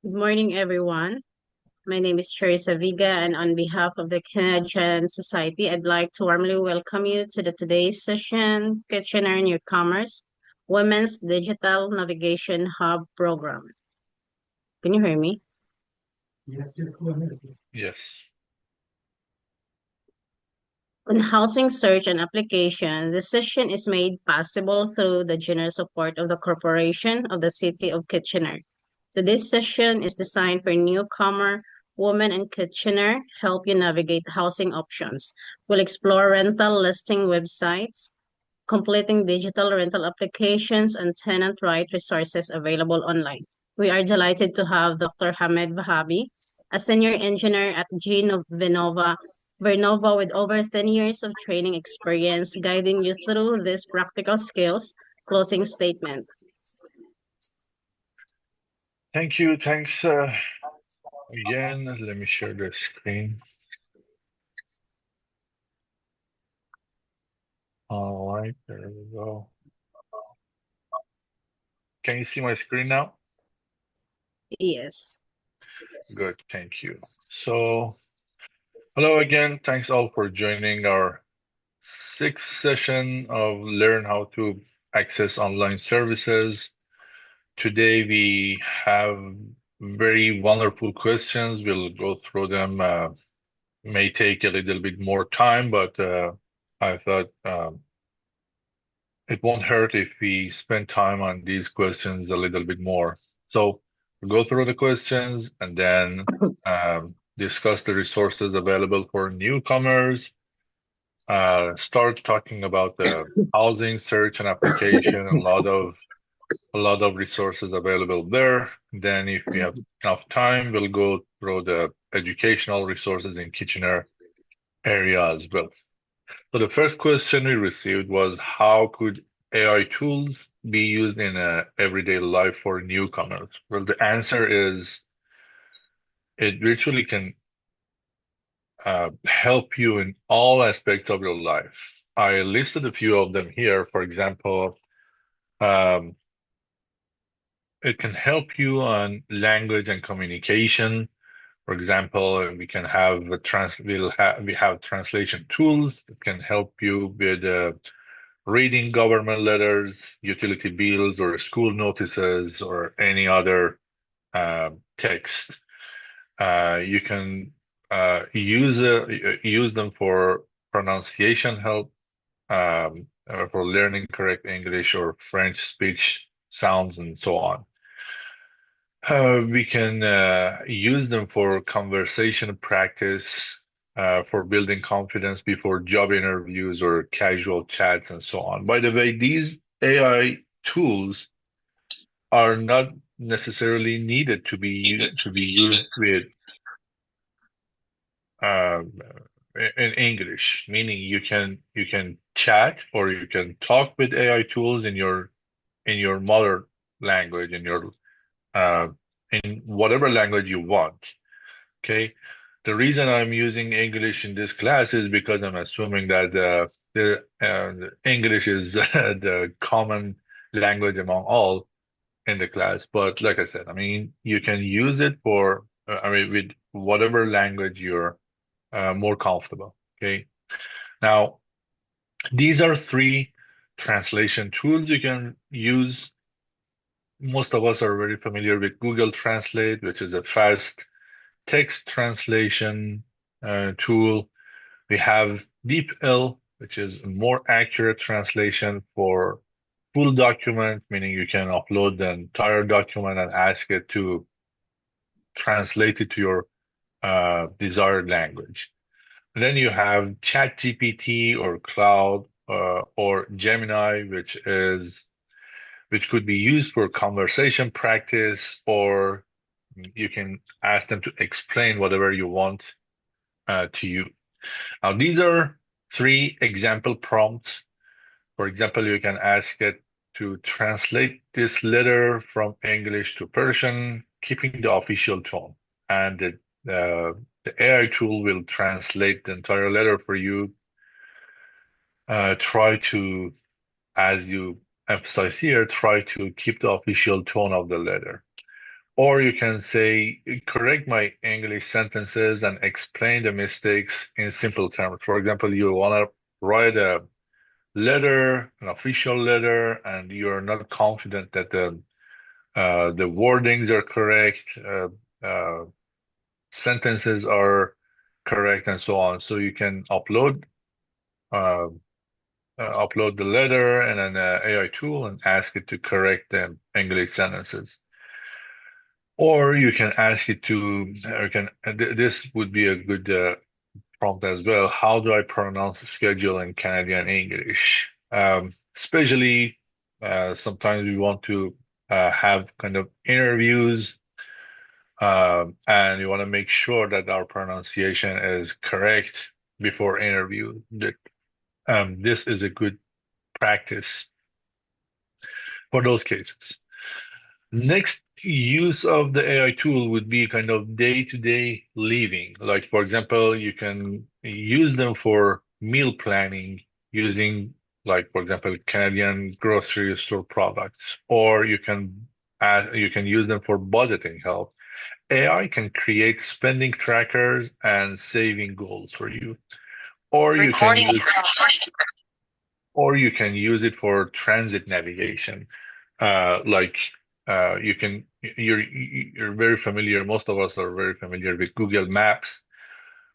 Good morning, everyone. My name is Teresa Viga, and on behalf of the Canadian Society, I'd like to warmly welcome you to the today's session, Kitchener Newcomers, Women's Digital Navigation Hub Program. Can you hear me? Yes. On housing search and application, this session is made possible through the generous support of the Corporation of the City of Kitchener. Today's session is designed for newcomer, women in Kitchener, help you navigate housing options. We'll explore rental listing websites, completing digital rental applications, and tenant right resources available online. We are delighted to have Dr. Hamed Vahabi, a senior engineer at Vernova with over 10 years of training experience, guiding you through these practical skills. Closing statement. Thank you. Thanks again. Let me share the screen. All right, there we go. Can you see my screen now? Yes. Good, thank you. So, hello again. Thanks all for joining our sixth session of Learn How to Access Online Services. Today we have very wonderful questions. We'll go through them. May take a little bit more time, but I thought it won't hurt if we spend time on these questions a little bit more. So we'll go through the questions and then discuss the resources available for newcomers, start talking about the housing search and application, a lot of resources available there. Then if we have enough time, we'll go through the educational resources in Kitchener area as well. So the first question we received was how could AI tools be used in everyday life for newcomers? Well, the answer is it virtually can help you in all aspects of your life. I listed a few of them here. For example, um, it can help you on language and communication. For example, we can have we have translation tools that can help you with reading government letters, utility bills, or school notices, or any other text. You can use them for pronunciation help, for learning correct English or French speech sounds, and so on. We can use them for conversation practice, for building confidence before job interviews or casual chats and so on. By the way, these AI tools are not necessarily needed to be used with um, in English, meaning you can chat or you can talk with AI tools in your mother language, uh, in whatever language you want. Okay. The reason I'm using English in this class is because I'm assuming that the English is the common language among all in the class. But like I said, I mean, you can use it for, I mean, with whatever language you're more comfortable. Okay. Now, these are three translation tools you can use. Most of us are very familiar with Google Translate, which is a fast text translation tool. We have DeepL, which is a more accurate translation for full document, meaning you can upload the entire document and ask it to translate it to your desired language. And then you have ChatGPT or Cloud or Gemini, which could be used for conversation practice, or you can ask them to explain whatever you want to you. Now, these are three example prompts. For example, you can ask it to translate this letter from English to Persian, keeping the official tone. And the AI tool will translate the entire letter for you. Try to, as you emphasize here, try to keep the official tone of the letter. Or you can say, correct my English sentences and explain the mistakes in simple terms. For example, you want to write a letter, an official letter, and you're not confident that the wordings are correct, uh, sentences are correct, and so on. So you can uh, upload the letter and an AI tool and ask it to correct the English sentences. Or you can ask it to, or can, this would be a good prompt as well. How do I pronounce schedule in Canadian English? Especially sometimes we want to have kind of interviews, and we want to make sure that our pronunciation is correct before interview. This is a good practice for those cases. Next use of the AI tool would be kind of day-to-day living. Like, for example, you can use them for meal planning using, like, for example, Canadian grocery store products, or you can use them for budgeting help. AI can create spending trackers and saving goals for you, or you can Recording. use or you can use it for transit navigation. Like you can you're very familiar, most of us are very familiar with Google Maps,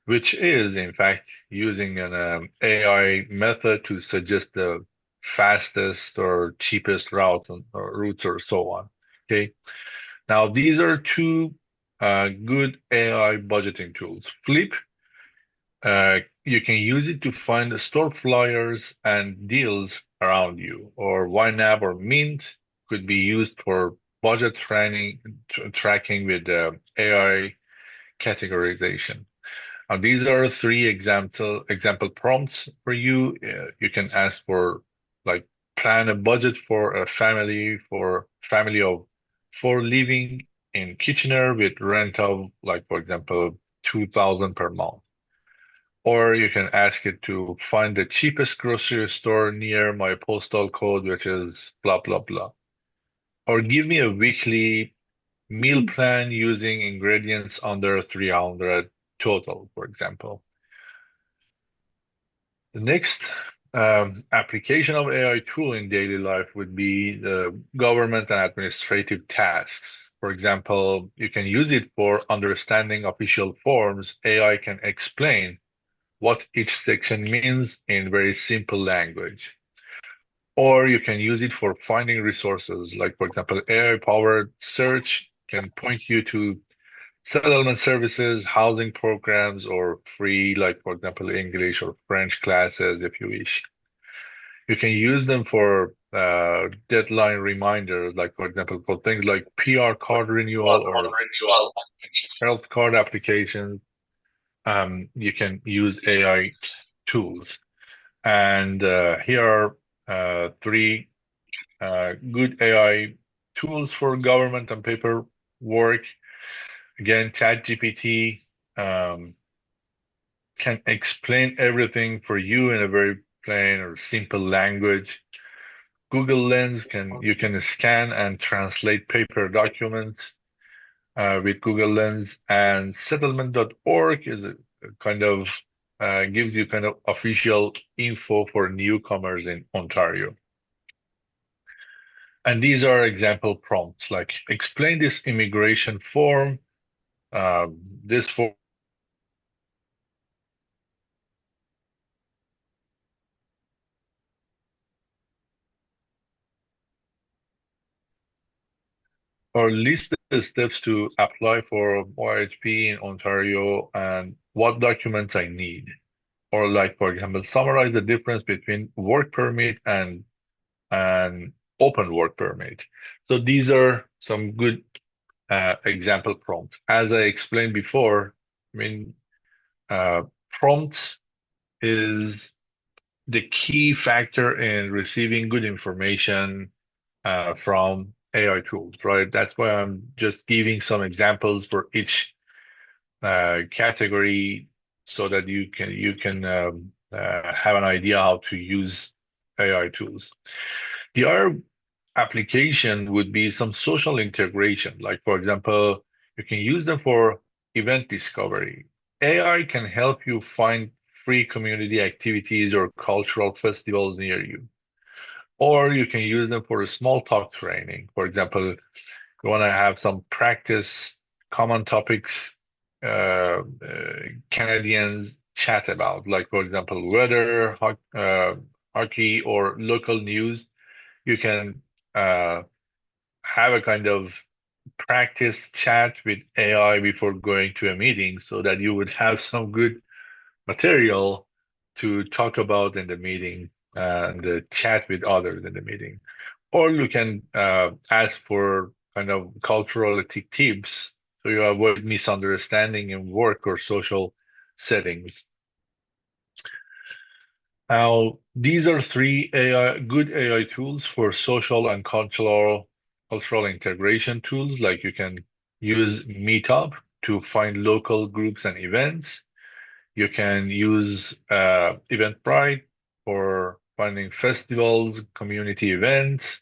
which is in fact using an AI method to suggest the fastest or cheapest or routes or so on. Okay. Now these are two good AI budgeting tools. Flip, you can use it to find the store flyers and deals around you, or YNAB or Mint could be used for budget tracking with AI categorization. Now, these are three example prompts for you. You can ask for like plan a budget for a family of four living in Kitchener with rent of like for example 2,000 per month. Or you can ask it to find the cheapest grocery store near my postal code, which is blah, blah, blah. Or give me a weekly meal plan using ingredients under 300 total, for example. The next application of AI tool in daily life would be the government and administrative tasks. For example, you can use it for understanding official forms. AI can explain what each section means in very simple language. Or you can use it for finding resources, like, for example, AI-powered search can point you to settlement services, housing programs, or free, like, for example, English or French classes if you wish. You can use them for deadline reminders, like, for example, for things like PR card renewal or health card applications. You can use AI tools. And here are three good AI tools for government and paperwork. Again, ChatGPT can explain everything for you in a very plain or simple language. Google Lens you can scan and translate paper documents with Google Lens, and settlement.org is a kind of gives you kind of official info for newcomers in Ontario. And these are example prompts like explain this immigration form, this form, or list the steps to apply for YHP in Ontario and what documents I need. Or like, for example, summarize the difference between work permit and an open work permit. So these are some good example prompts. As I explained before, I mean, prompts is the key factor in receiving good information from AI tools, right? That's why I'm just giving some examples for each category so that you can have an idea how to use AI tools. The other application would be some social integration. Like, for example, you can use them for event discovery. AI can help you find free community activities or cultural festivals near you. Or you can use them for a small talk training. For example, you want to have some practice common topics Canadians chat about, like, for example, weather, hockey, or local news. You can uh, have a kind of practice chat with AI before going to a meeting so that you would have some good material to talk about in the meeting and chat with others in the meeting. Or you can ask for kind of cultural ethic tips so you avoid misunderstanding in work or social settings. Now, these are three good AI tools for social and cultural integration tools. Like you can use Meetup to find local groups and events. You can use Eventbrite for finding festivals, community events,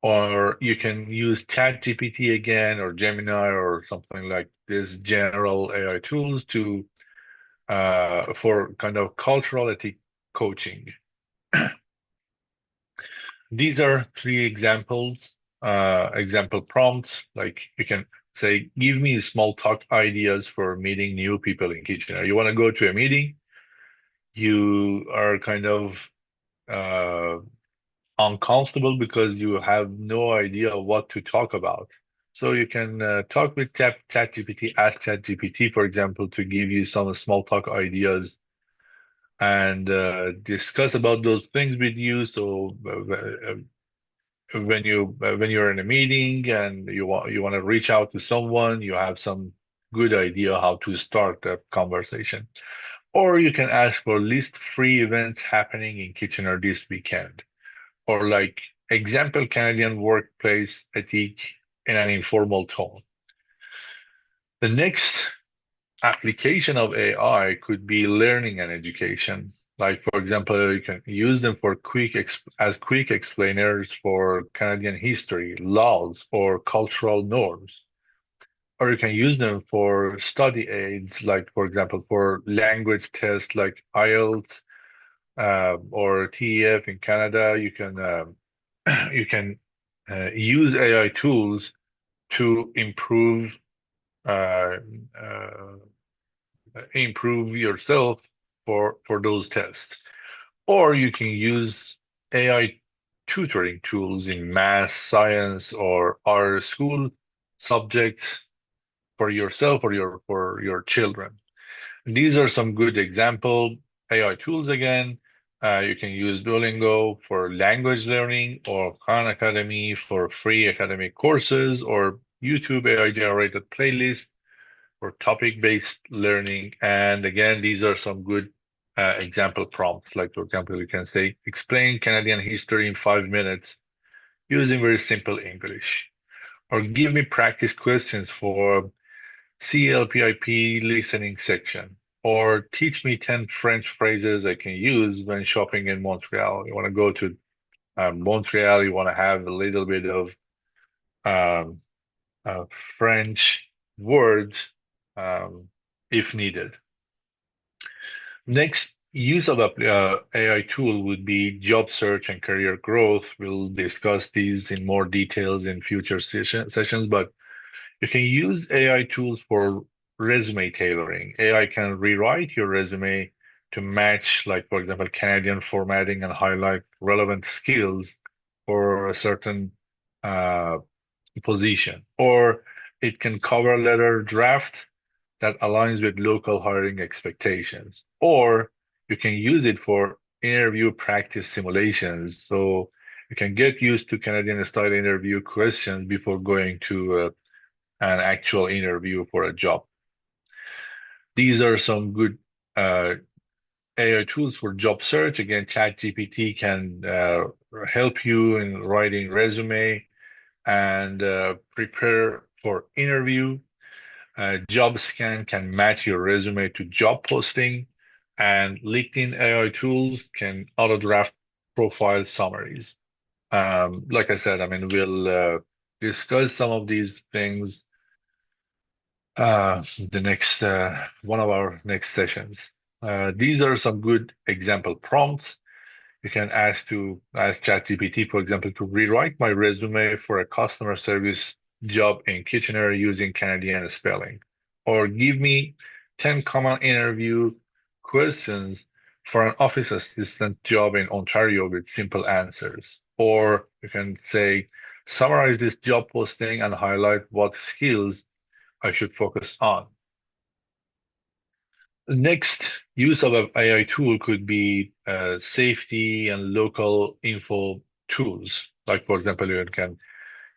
or you can use ChatGPT again or Gemini or something like this general AI tools to for kind of cultural ethic coaching. These are three examples, example prompts. Like you can say, give me small talk ideas for meeting new people in Kitchener. You want to go to a meeting, you are kind of uh, uncomfortable because you have no idea what to talk about. So you can talk with ChatGPT, ask ChatGPT, for example, to give you some small talk ideas and discuss about those things with you. So when you're in a meeting and you want to reach out to someone, you have some good idea how to start a conversation. Or you can ask for list free events happening in Kitchener this weekend, or like example Canadian workplace ethic in an informal tone. The next application of AI could be learning and education. Like, for example, you can use them for as quick explainers for Canadian history, laws, or cultural norms. Or you can use them for study aids, like, for example, for language tests like IELTS or TEF in Canada. You can use AI tools to uh, uh, improve yourself for those tests. Or you can use AI tutoring tools in math, science, or other school subjects for yourself or your children. These are some good example AI tools again. You can use Duolingo for language learning or Khan Academy for free academic courses or YouTube AI generated playlists for topic-based learning. And again, these are some good example prompts. Like, for example, you can say, explain Canadian history in 5 minutes using very simple English. Or give me practice questions for CLPIP listening section. Or teach me 10 French phrases I can use when shopping in Montreal. You want to go to Montreal, you want to have a little bit of um, French words um, if needed. Next, use of AI tool would be job search and career growth. We'll discuss these in more details in future sessions, but you can use AI tools for resume tailoring. AI can rewrite your resume to match, like, for example, Canadian formatting and highlight relevant skills for a certain uh, position. Or it can cover letter draft that aligns with local hiring expectations. Or you can use it for interview practice simulations. So you can get used to Canadian style interview questions before going to an actual interview for a job. These are some good uh, AI tools for job search. Again, ChatGPT can help you in writing resume and prepare for interview. JobScan can match your resume to job posting, and LinkedIn AI tools can auto draft profile summaries. Like I said, I mean, we'll discuss some of these things the next one of our next sessions. These are some good example prompts. You can ask ChatGPT, for example, to rewrite my resume for a customer service job in Kitchener using Canadian spelling, or give me 10 common interview questions for an office assistant job in Ontario with simple answers. Or you can say, summarize this job posting and highlight what skills I should focus on. The next use of an AI tool could be safety and local info tools. Like, for example, you can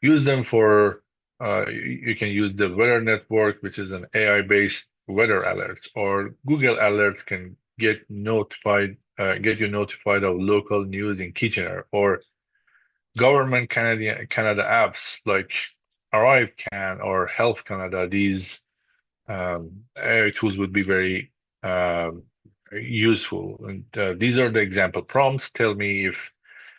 use them for, you can use the Weather Network, which is an AI-based weather alerts, or Google Alerts can get you notified of local news in Kitchener, or government Canada apps like Arrive Can or Health Canada. These AI tools would be very um, useful. And these are the example prompts. Tell me if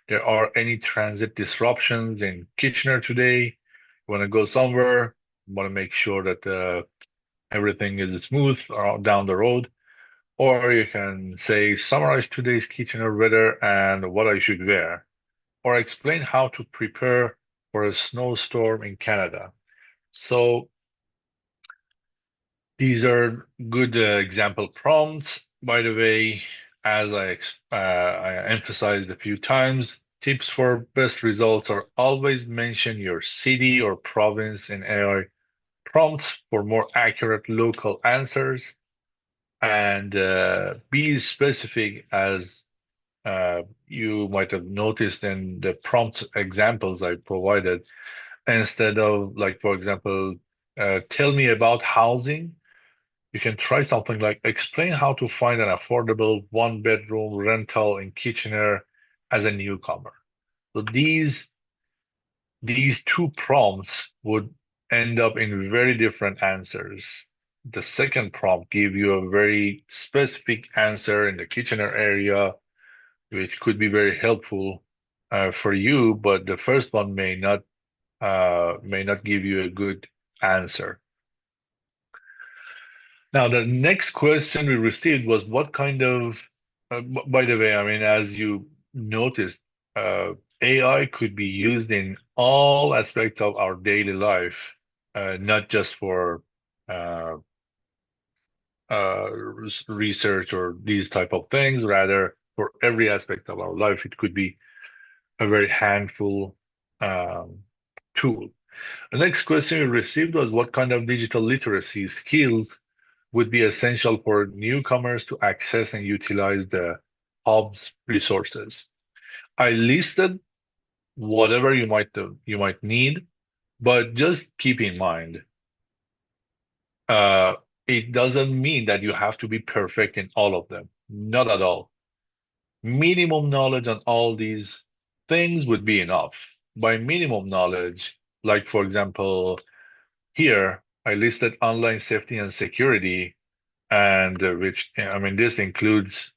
there are any transit disruptions in Kitchener today. You want to go somewhere, want to make sure that everything is smooth down the road. Or you can say, summarize today's Kitchener weather and what I should wear, or explain how to prepare for a snowstorm in Canada. So these are good example prompts. By the way, as I emphasized a few times, tips for best results are always mention your city or province in AI prompts for more accurate local answers, and be specific as you might have noticed in the prompt examples I provided. Instead of, like, for example, tell me about housing, you can try something like explain how to find an affordable one-bedroom rental in Kitchener as a newcomer. So these two prompts would end up in very different answers. The second prompt give you a very specific answer in the Kitchener area, which could be very helpful for you, but the first one may not give you a good answer. Now, the next question we received was what kind of, by the way, I mean, as you noticed, AI could be used in all aspects of our daily life, not just for uh, research or these type of things, rather for every aspect of our life. It could be a very handful um, tool. The next question we received was what kind of digital literacy skills would be essential for newcomers to access and utilize the hub's resources. I listed whatever you might need, but just keep in mind, uh, it doesn't mean that you have to be perfect in all of them. Not at all. Minimum knowledge on all these things would be enough. By minimum knowledge, like for example, here I listed online safety and security, and which I mean this includes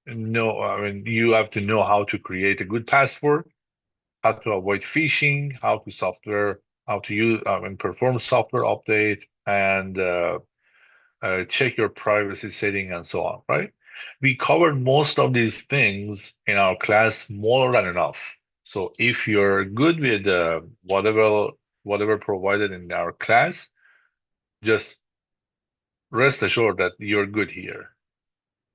I mean you have to know how to create a good password, how to avoid phishing, how to use and perform software update, and check your privacy setting and so on, right? We covered most of these things in our class more than enough. So if you're good with whatever provided in our class, just rest assured that you're good here.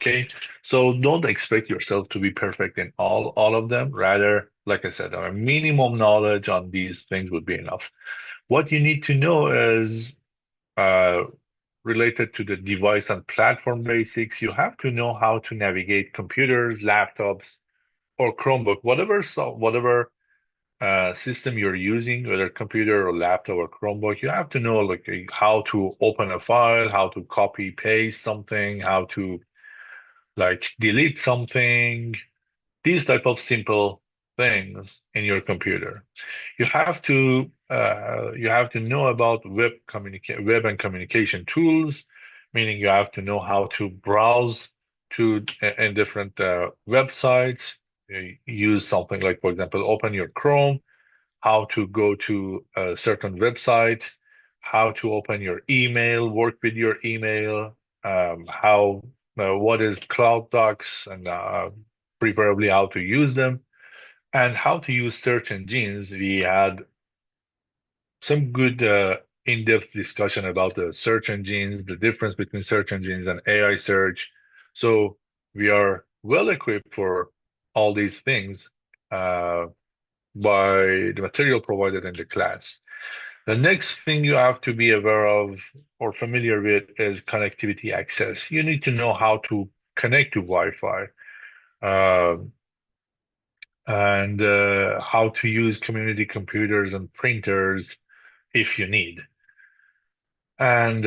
Okay, so don't expect yourself to be perfect in all of them. Rather, like I said, a minimum knowledge on these things would be enough. What you need to know is uh, related to the device and platform basics. You have to know how to navigate computers, laptops, or Chromebook, whatever system you're using, whether computer or laptop or Chromebook. You have to know like how to open a file, how to copy paste something, how to like delete something, these type of simple things in your computer. You have to know about web and communication tools, meaning you have to know how to browse to in different websites. use something like, for example, open your Chrome, how to go to a certain website, how to open your email, work with your email, how what is Cloud Docs, and preferably how to use them, and how to use search engines. We had some good in-depth discussion about the search engines, the difference between search engines and AI search. So we are well equipped for all these things uh, by the material provided in the class. The next thing you have to be aware of or familiar with is connectivity access. You need to know how to connect to Wi-Fi uh, and how to use community computers and printers if you need. And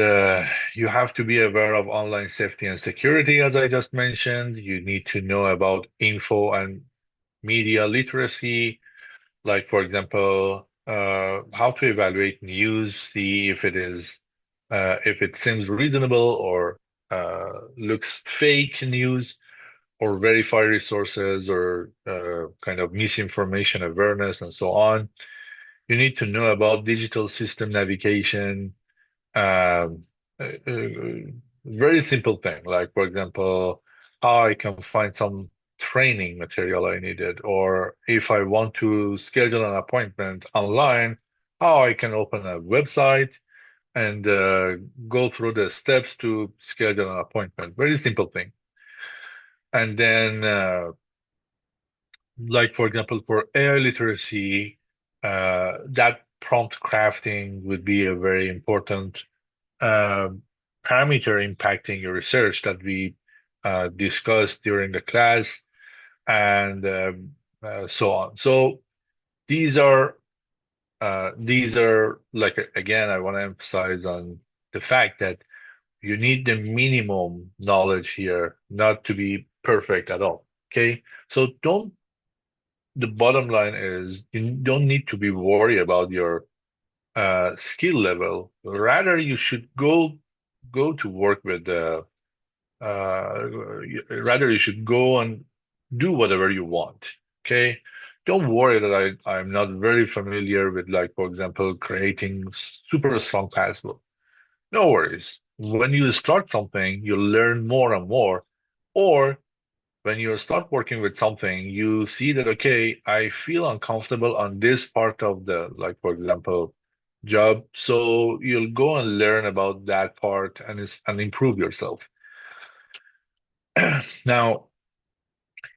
you have to be aware of online safety and security, as I just mentioned. You need to know about info and media literacy, like, for example, how to evaluate news, see if it seems reasonable or looks fake news, or verify resources or kind of misinformation awareness and so on. You need to know about digital system navigation, um, very simple thing, like, for example, how I can find some training material I needed, or if I want to schedule an appointment online, how I can open a website and go through the steps to schedule an appointment. Very simple thing. And then, like, for example, for AI literacy, that prompt crafting would be a very important uh, parameter impacting your research that we discussed during the class, and so on. So these are like, again, I want to emphasize on the fact that you need the minimum knowledge here, not to be perfect at all. Okay, so don't. The bottom line is you don't need to be worried about your skill level. Rather, you should go to work with uh, rather you should go and do whatever you want. Okay. Don't worry that I'm not very familiar with, like, for example, creating super strong password. No worries. When you start something, you learn more and more. Or when you start working with something, you see that, okay, I feel uncomfortable on this part of the, like, for example, job. So you'll go and learn about that part and improve yourself. Now,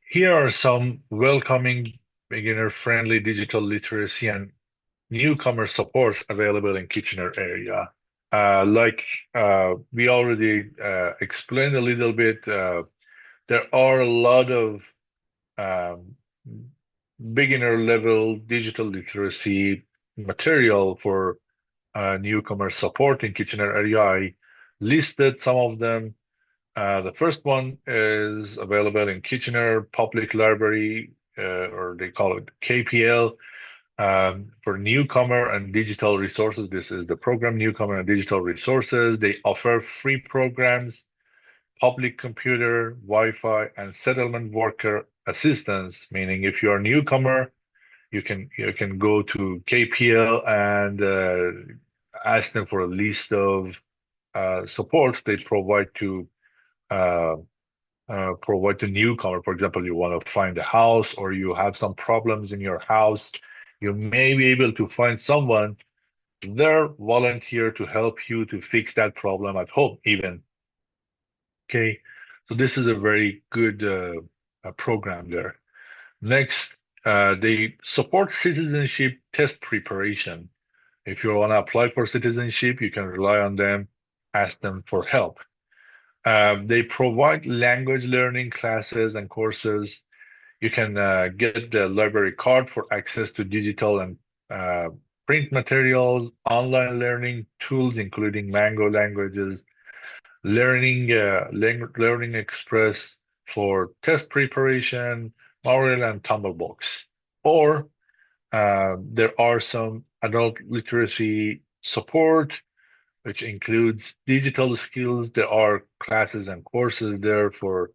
here are some welcoming, beginner-friendly digital literacy and newcomer supports available in Kitchener area. Like we already explained a little bit, there are a lot of um, beginner level digital literacy material for newcomer support in Kitchener area. I listed some of them. The first one is available in Kitchener Public Library, or they call it KPL, for newcomer and digital resources. This is the program Newcomer and Digital Resources. They offer free programs, public computer, Wi-Fi, and settlement worker assistance, meaning if you're a newcomer, you can go to KPL and ask them for a list of supports they uh, provide to newcomer. For example, you want to find a house or you have some problems in your house, you may be able to find someone there volunteer to help you to fix that problem at home even. Okay, so this is a very good program there. Next, they support citizenship test preparation. If you want to apply for citizenship, you can rely on them, ask them for help. They provide language learning classes and courses. You can get the library card for access to digital and uh, print materials, online learning tools, including Mango languages, Learning Express for test preparation, Morel and Tumblebox. Or there are some adult literacy support, which includes digital skills. There are classes and courses there for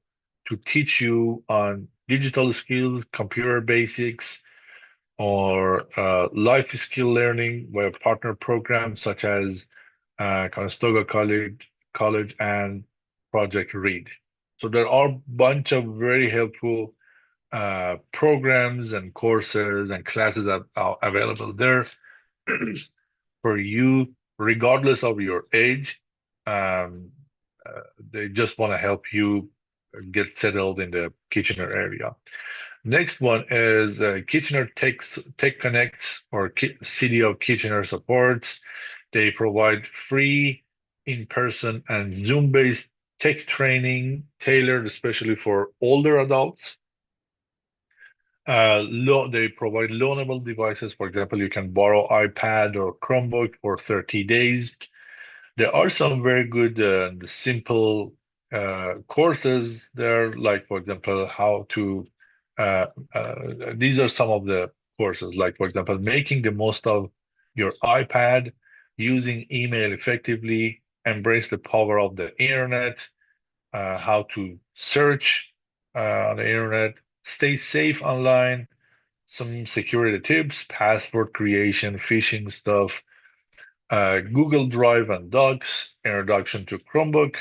to teach you on digital skills, computer basics, or life skill learning via partner programs such as Conestoga College and Project Read. So there are a bunch of very helpful programs and courses and classes are available there for you, regardless of your age. Um, uh, they just want to help you get settled in the Kitchener area. Next one is Kitchener Tech Connects or City of Kitchener supports. They provide free in-person and Zoom-based tech training tailored especially for older adults. They provide loanable devices. For example, you can borrow iPad or Chromebook for 30 days. There are some very good simple courses there, like for example, how to. Uh, these are some of the courses, like for example, making the most of your iPad, using email effectively, embrace the power of the internet, how to search on the internet, stay safe online, some security tips, password creation, phishing stuff, Google Drive and Docs, introduction to Chromebook,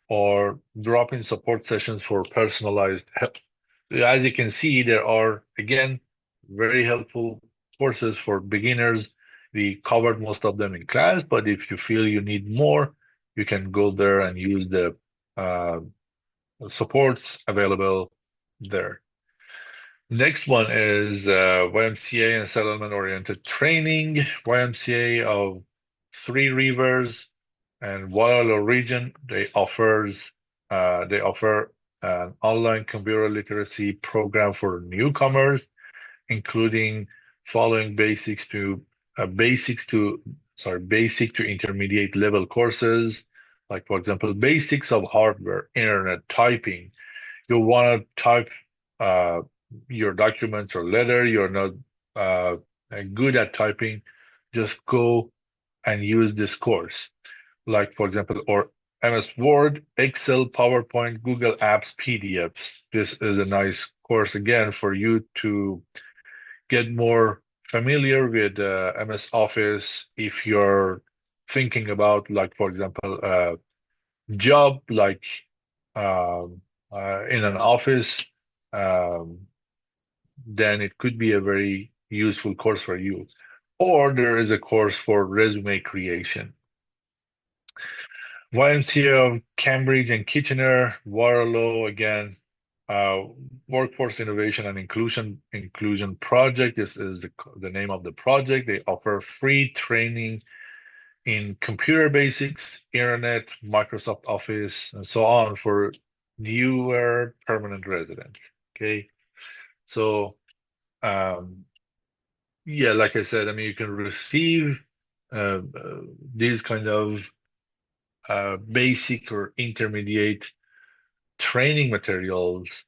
or drop-in support sessions for personalized help. As you can see, there are, again, very helpful courses for beginners. We covered most of them in class, but if you feel you need more, you can go there and use the uh, supports available there. Next one is YMCA and settlement-oriented training. YMCA of Three Rivers and Waterloo region, they offer an online computer literacy program for newcomers, including following basics to basic to intermediate level courses, like for example, basics of hardware, internet, typing. You want to type uh, your documents or letter, you're not uh, good at typing, just go and use this course. Like, for example, or MS Word, Excel, PowerPoint, Google Apps, PDFs. This is a nice course again for you to get more familiar with MS Office if you're thinking about, like, for example, job like um, in an office, um, then it could be a very useful course for you. Or there is a course for resume creation. YMCA of Cambridge and Kitchener, Waterloo again, uh, Workforce Innovation and Inclusion Project. This is the name of the project. They offer free training in computer basics, internet, Microsoft Office, and so on for newer permanent residents. Okay, so um, yeah, like I said, I mean, you can receive these kind of basic or intermediate training materials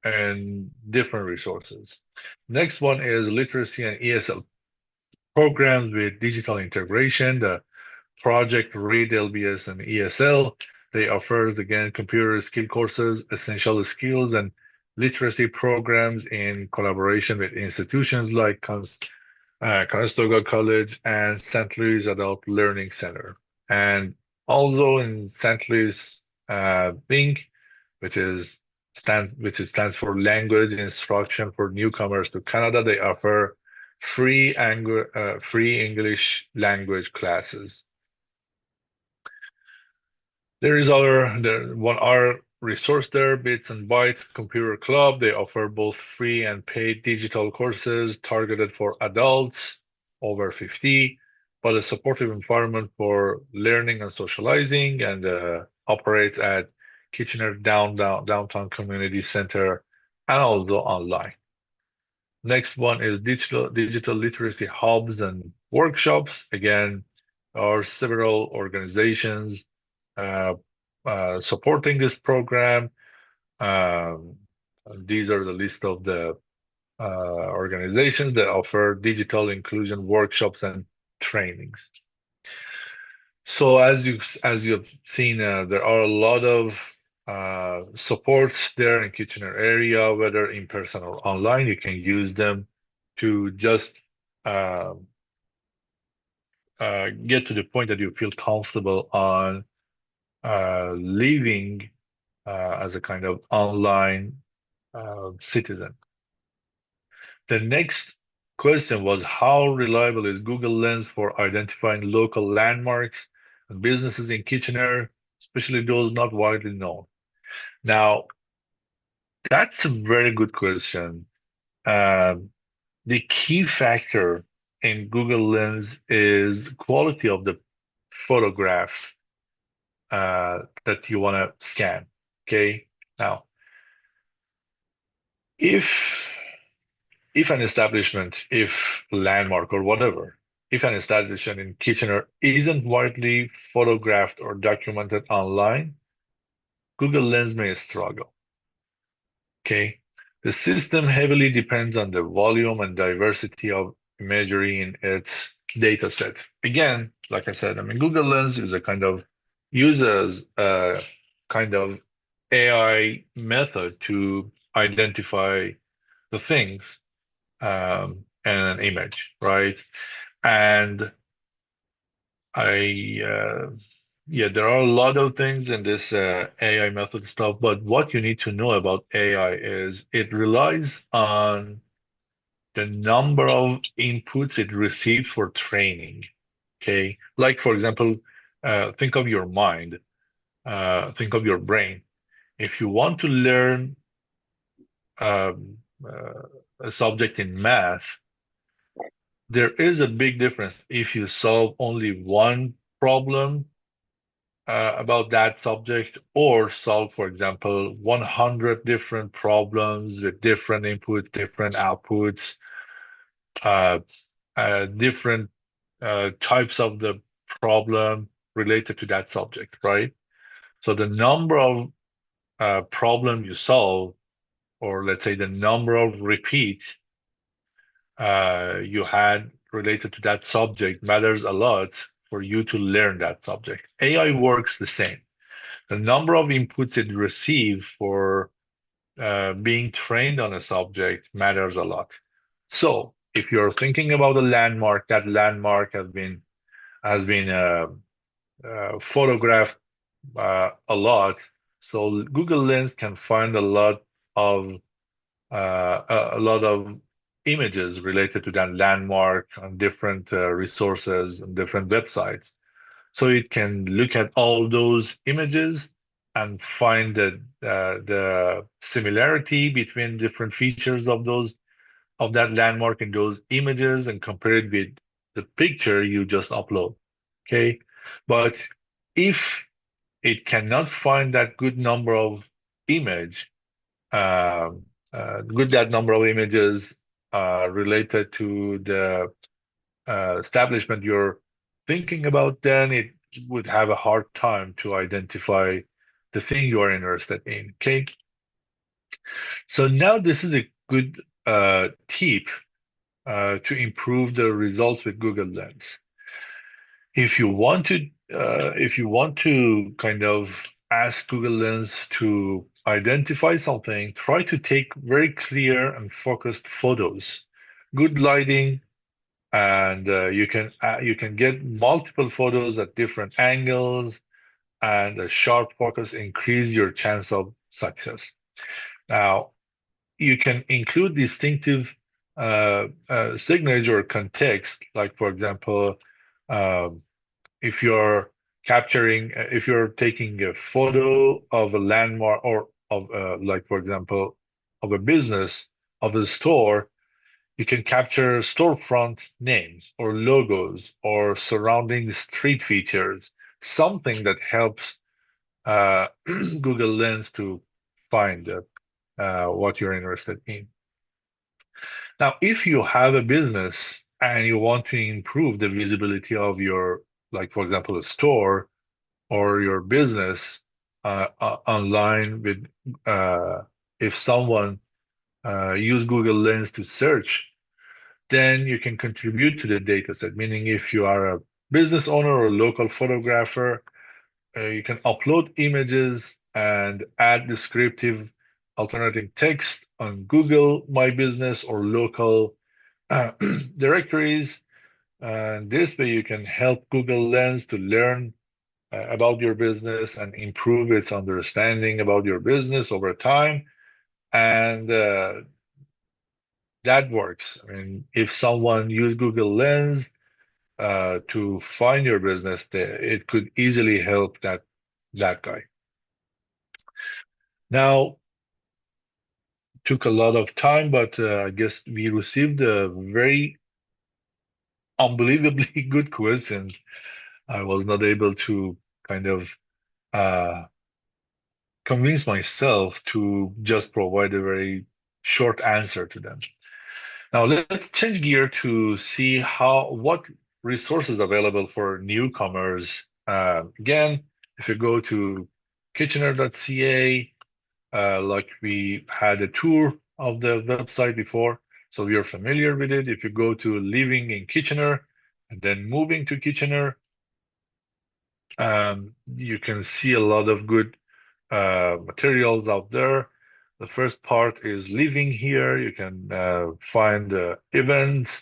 and different resources. Next one is literacy and ESL programs with digital integration. The Project Read LBS and ESL. They offers again computer skill courses, essential skills, and literacy programs in collaboration with institutions like Conestoga College and St. Louis Adult Learning Center. And also in St. Louis Inc., which stands for Language Instruction for Newcomers to Canada, they offer free English language classes. There is one other resource there, Bits and Bytes Computer Club. They offer both free and paid digital courses targeted for adults over 50, but a supportive environment for learning and socializing, and operates at Kitchener Downtown Community Center and also online. Next one is digital literacy hubs and workshops. Again, there are several organizations uh, supporting this program. Um, these are the list of the organizations that offer digital inclusion workshops and trainings. So as you've seen, there are a lot of supports there in Kitchener area, whether in person or online. You can use them to just uh, get to the point that you feel comfortable on living as a kind of online citizen. The next question was how reliable is Google Lens for identifying local landmarks and businesses in Kitchener, especially those not widely known? Now, that's a very good question. Um, the key factor in Google Lens is quality of the photograph that you want to scan. Okay. Now, if if an establishment, if landmark or whatever, if an establishment in Kitchener isn't widely photographed or documented online, Google Lens may struggle. Okay. The system heavily depends on the volume and diversity of imagery in its data set. Again, like I said, I mean, Google Lens is a kind of uses a kind of AI method to identify the things and an image, right? And I, yeah, there are a lot of things in this AI method stuff, but what you need to know about AI is it relies on the number of inputs it receives for training. Okay. Like, for example, think of your mind, think of your brain. If you want to learn um, a subject in math, there is a big difference if you solve only one problem about that subject or solve, for example, 100 different problems with different inputs, different outputs, uh, different types of the problem related to that subject, right? So the number of problems you solve, or let's say the number of repeat you had related to that subject matters a lot for you to learn that subject. AI works the same. The number of inputs it receives for being trained on a subject matters a lot. So if you're thinking about a landmark, that landmark has been photographed a lot. So Google Lens can find of a lot of images related to that landmark on different resources and different websites. So it can look at all those images and find the similarity between different features of that landmark in those images and compare it with the picture you just upload. Okay. But if it cannot find that good number of image, good that number of images related to the establishment you're thinking about, then it would have a hard time to identify the thing you are interested in. Okay. So now this is a good tip to improve the results with Google Lens. If you want to kind of ask Google Lens to identify something, try to take very clear and focused photos. Good lighting, and you can get multiple photos at different angles, and a sharp focus increase your chance of success. Now, you can include distinctive signature or context, like for example, um, if you're taking a photo of a landmark or of like for example of a business of a store, you can capture storefront names or logos or surrounding street features, something that helps Google Lens to find what you're interested in. Now, if you have a business and you want to improve the visibility of your, like for example, a store or your business online with, if someone use Google Lens to search, then you can contribute to the data set. Meaning, if you are a business owner or a local photographer, you can upload images and add descriptive alternating text on Google My Business or local uh, directories. And this way, you can help Google Lens to learn about your business and improve its understanding about your business over time. And that works. I mean, if someone use Google Lens to find your business, it could easily help that guy. Now, took a lot of time, but I guess we received a very unbelievably good questions. I was not able to kind of uh, convince myself to just provide a very short answer to them. Now let's change gear to see what resources available for newcomers. Again, if you go to kitchener.ca, like we had a tour of the website before, so we are familiar with it. If you go to living in Kitchener and then moving to Kitchener, you can see a lot of good materials out there. The first part is living here. You can find events,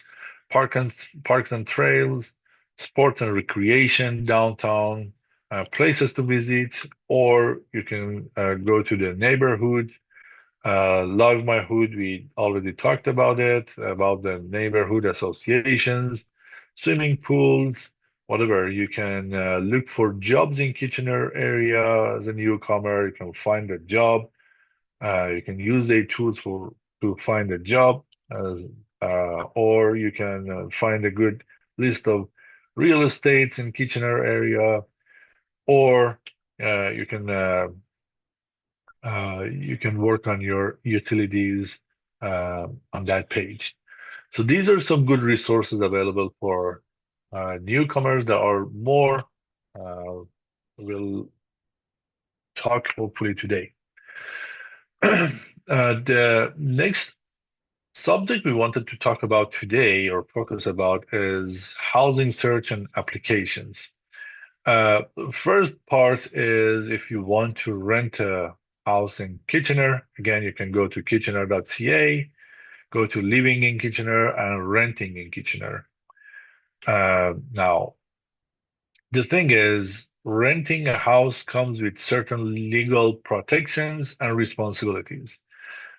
park and, parks and trails, sports and recreation downtown, places to visit, or you can go to the neighborhood. Love My Hood, we already talked about it, about the neighborhood associations, swimming pools, whatever. You can look for jobs in Kitchener area as a newcomer. You can find a job. You can use the tools to find a job, as, or you can find a good list of real estates in Kitchener area, or you can you can work on your utilities on that page. So these are some good resources available for newcomers. There are more. Uh, we'll talk hopefully today. The next subject we wanted to talk about today or focus about is housing search and applications. First part is if you want to rent a house in Kitchener, again, you can go to kitchener.ca, go to living in Kitchener and renting in Kitchener. Now, the thing is, renting a house comes with certain legal protections and responsibilities.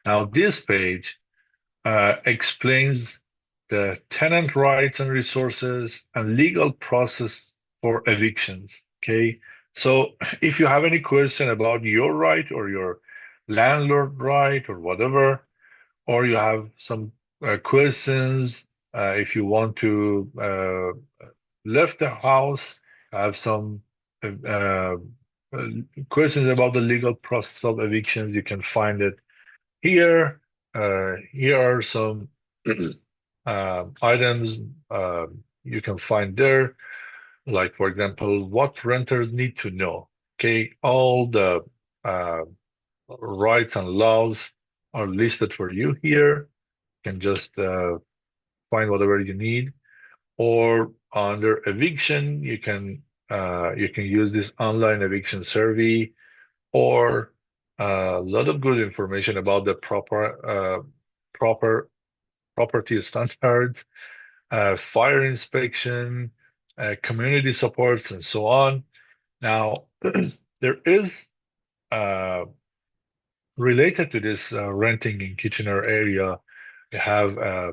Now, this page explains the tenant rights and resources and legal process for evictions. Okay. So if you have any question about your right or your landlord right or whatever, or you have some questions, if you want to left the house, have some uh, uh, questions about the legal process of evictions, you can find it here. Here are some items you can find there, like for example, what renters need to know. Okay, all the uh, rights and laws are listed for you here. You can just find whatever you need. Or under eviction, you can use this online eviction survey or a lot of good information about the proper property standards, fire inspection, community supports, and so on. Now, there is related to this renting in Kitchener area, we have uh,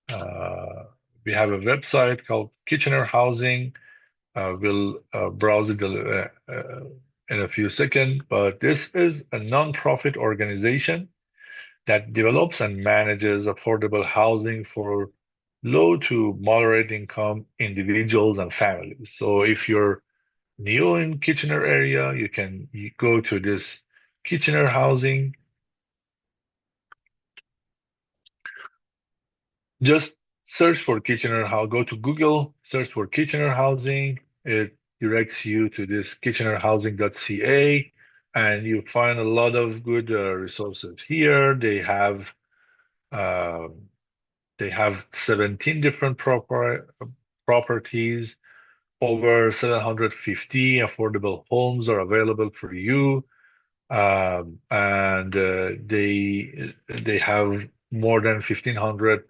uh, we have a website called Kitchener Housing. We'll browse it in a few seconds, but this is a non-profit organization that develops and manages affordable housing for low to moderate income individuals and families. So if you're new in Kitchener area, you go to this Kitchener Housing. Just search for Kitchener House. Go to Google, search for Kitchener Housing. It directs you to this kitchenerhousing.ca, and you find a lot of good resources here. Um, they have 17 different properties. Over 750 affordable homes are available for you. and they have more than 1,500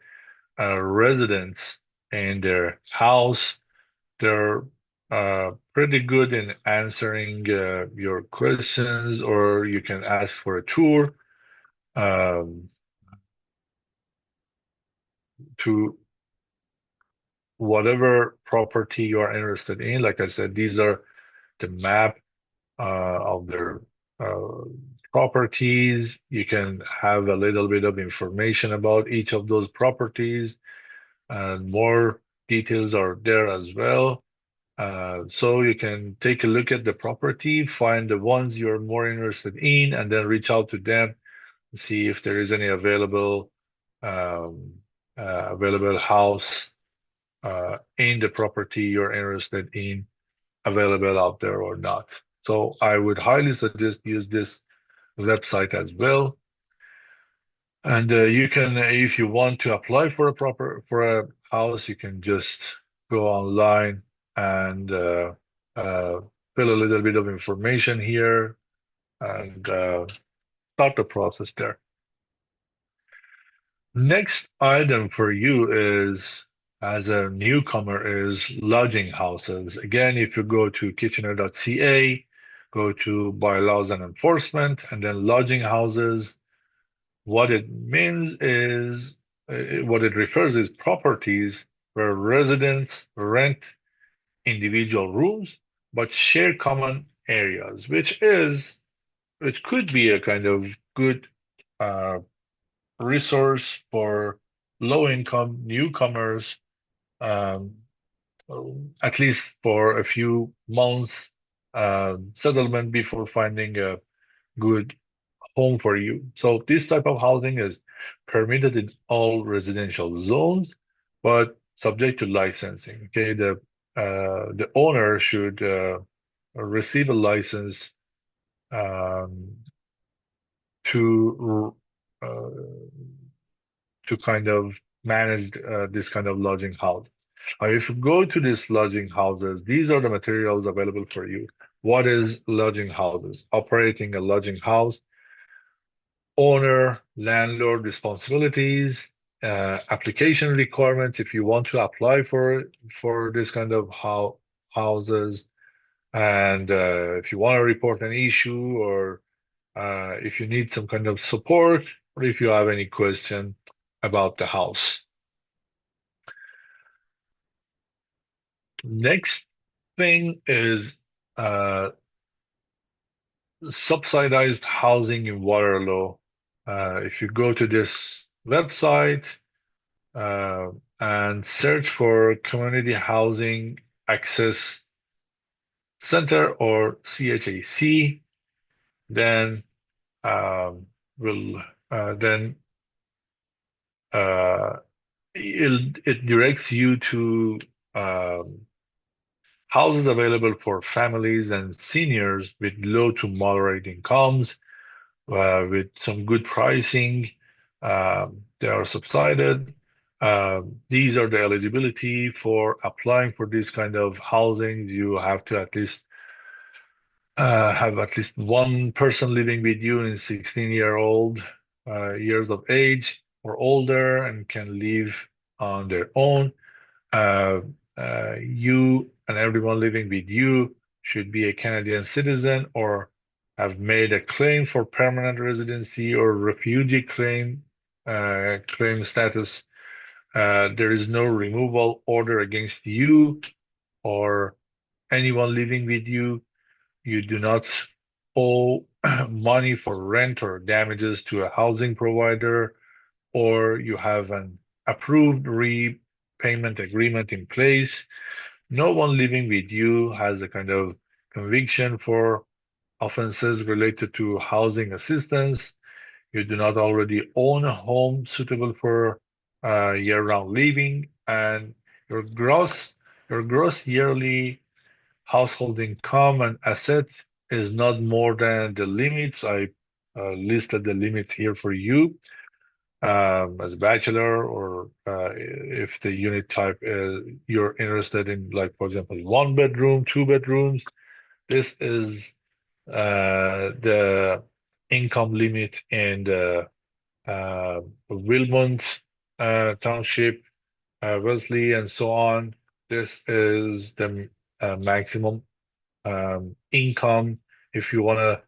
residents in their house. They're pretty good in answering your questions, or you can ask for a tour um, to whatever property you are interested in. Like I said, these are the map of their uh, properties. You can have a little bit of information about each of those properties, and more details are there as well. So you can take a look at the property, find the ones you're more interested in, and then reach out to them, see if there is any um, available house in the property you're interested in available out there or not. So I would highly suggest use this website as well. And you can, if you want to apply for a house, you can just go online and uh, fill a little bit of information here and start the process there. Next item for you is, as a newcomer, is lodging houses. Again, if you go to kitchener.ca, go to bylaws and enforcement, and then lodging houses. What it means is, what it refers is properties where residents rent individual rooms but share common areas, which could be a kind of good uh, resource for low-income newcomers, um, at least for a few months settlement before finding a good home for you. So this type of housing is permitted in all residential zones, but subject to licensing. Okay, the owner should receive a license um, to kind of manage this kind of lodging house. If you go to these lodging houses, these are the materials available for you. What is lodging houses? Operating a lodging house, owner, landlord responsibilities, application requirements if you want to apply for this kind of houses, and if you want to report an issue, or if you need some kind of support, or if you have any question about the house. Next thing is subsidized housing in Waterloo. If you go to this website uh, and search for Community Housing Access Center, or CHAC, then um, will then uh, it directs you to um, houses available for families and seniors with low to moderate incomes, with some good pricing. They are subsidized. These are the eligibility for applying for this kind of housing. You have to at least have at least one person living with you in 16-year-old years of age or older and can live on their own. Uh, you and everyone living with you should be a Canadian citizen or have made a claim for permanent residency or refugee claim status. There is no removal order against you or anyone living with you. You do not owe money for rent or damages to a housing provider, or you have an approved repayment agreement in place. No one living with you has a kind of conviction for offenses related to housing assistance. You do not already own a home suitable for year-round living, and your gross your gross yearly household income and assets is not more than the limits. I listed the limit here for you as a bachelor, or if the unit type is you're interested in, like for example, one bedroom, two bedrooms. This is the income limit in the Wilmont Township, Wellesley, and so on. This is the maximum income if you want to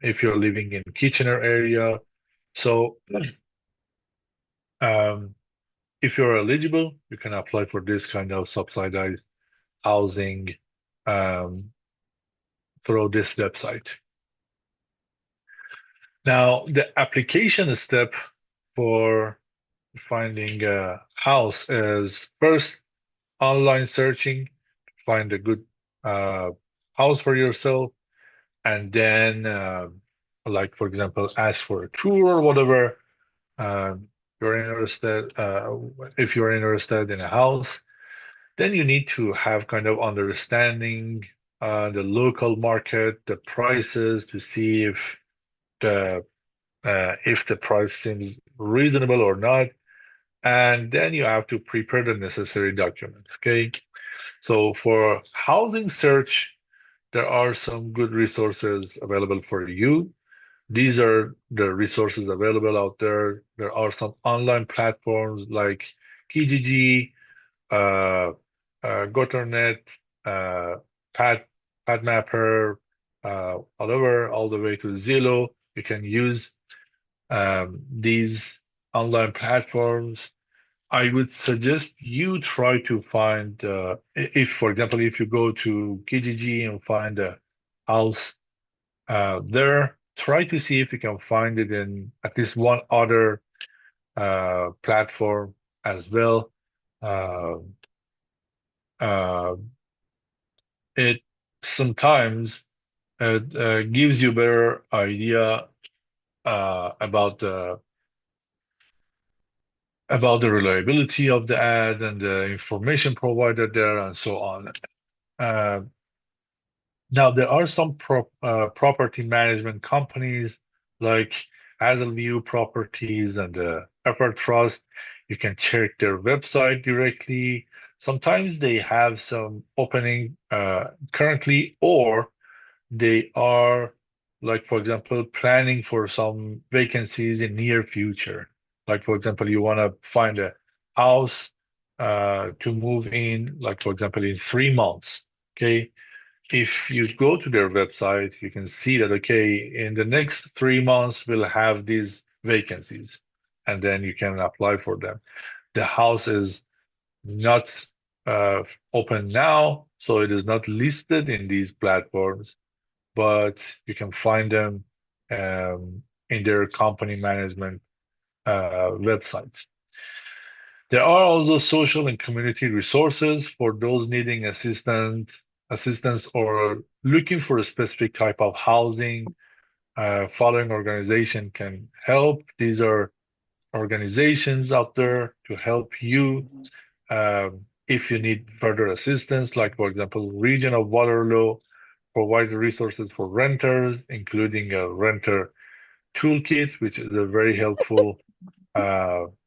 if you're living in Kitchener area. So um, if you're eligible, you can apply for this kind of subsidized housing um, through this website. Now, the application step for finding a house is first online searching, find a good uh, house for yourself, and then, like for example, ask for a tour or whatever. You're interested, if you're interested in a house, then you need to have kind of understanding the local market, the prices to see if the price seems reasonable or not. And then you have to prepare the necessary documents. Okay. So for housing search, there are some good resources available for you. These are the resources available out there. There are some online platforms like Kijiji, uh, GoToNet, uh, Pad, PadMapper, all the way to Zillow. You can use these online platforms. I would suggest you try to find, if, for example, if you go to Kijiji and find a house there, try to see if you can find it in at least one other platform as well. Uh, uh, it sometimes gives you better idea about the reliability of the ad and the information provided there and so on. Uh, Now, there are some property management companies like Hazelview Properties and Effort Trust. You can check their website directly. Sometimes they have some opening currently, or they are, like, for example, planning for some vacancies in near future. Like, for example, you want to find a house to move in, like, for example, in 3 months. Okay. If you go to their website, you can see that, okay, in the next 3 months, we'll have these vacancies, and then you can apply for them. The house is not uh, open now, so it is not listed in these platforms, but you can find them in their company management websites. There are also social and community resources for those needing assistance or looking for a specific type of housing. Following organization can help. These are organizations out there to help you if you need further assistance, like for example, Region of Waterloo provides resources for renters, including a renter toolkit, which is a very helpful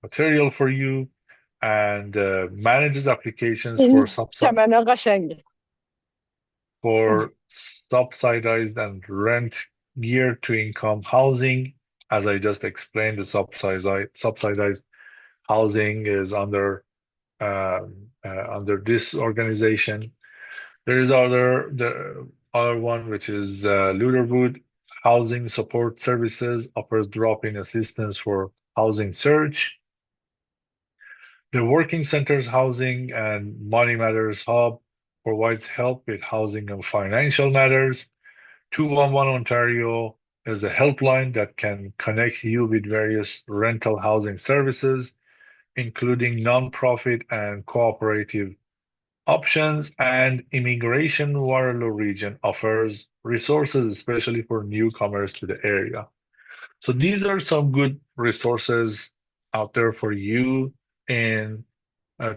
material for you, and manages applications این چمنه قشنگه. for subsidized and rent geared to income housing. As I just explained, the subsidized housing is under this organization. There is the other one, which is Luderwood Housing Support Services, offers drop-in assistance for housing search. The Working Centers Housing and Money Matters Hub provides help with housing and financial matters. 211 Ontario is a helpline that can connect you with various rental housing services, including nonprofit and cooperative options, and Immigration Waterloo Region offers resources especially for newcomers to the area. So these are some good resources out there for you and